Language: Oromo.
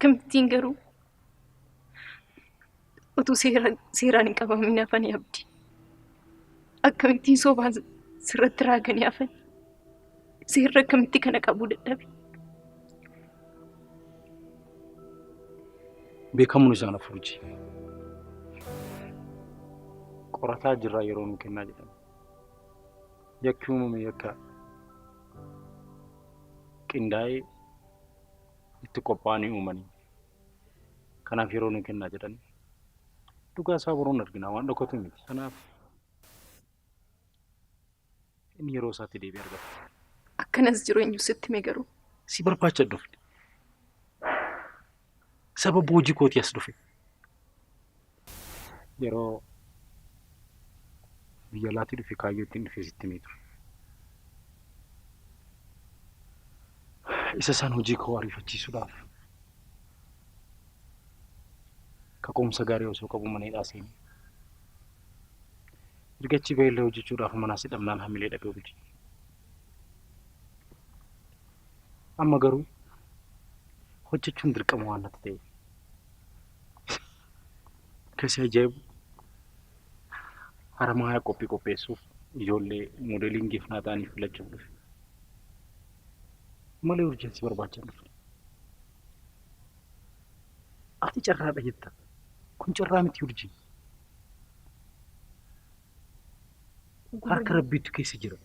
akkamittiin garuu utuu seeraan hin qabamin hafanii abdii akkamittiin soobaan sirratti raaganii hafanii seerri akkamitti kana qabuu dadhabe. Beekamuun isaan afurji. Qorataa jirraa yeroo nu kennaa jedhama. Yakki uumame yakka qindaa'ee itti qophaa'anii uumanii. Kanaaf yeroo nu kennaa jedhani. Dhugaa isaa boruun argina waan dhokatu miti. Kanaaf inni yeroo isaatti deebi'ee argata. Akkanas jiru eenyu sitti mee garuu? Si barbaacha dhufne. Sababa hojii kootii as dhufe. Yeroo biyya alaatii dhufe kaayyoo ittiin dhufe sitti himee ture. Isa isaan hojii koo ariifachiisuudhaaf kaka'umsa gaarii osoo qabu mana hidhaa seenee. Ergachi beellee hojjechuudhaaf manaas hidhamnaan hamilee dhaga'u bulche. Amma garuu hojjechuun dirqama waan natti ta'e. Kasi ajaa'ibu haramaaya qopheessuuf ijoollee moodelingiif naa ta'anii filachuuf dhufe. Malee urjeensi barbaachaa dhufe. Ati carraadha jetta. Kun carraa miti urjii. Harka Rabbiitu keessa jira.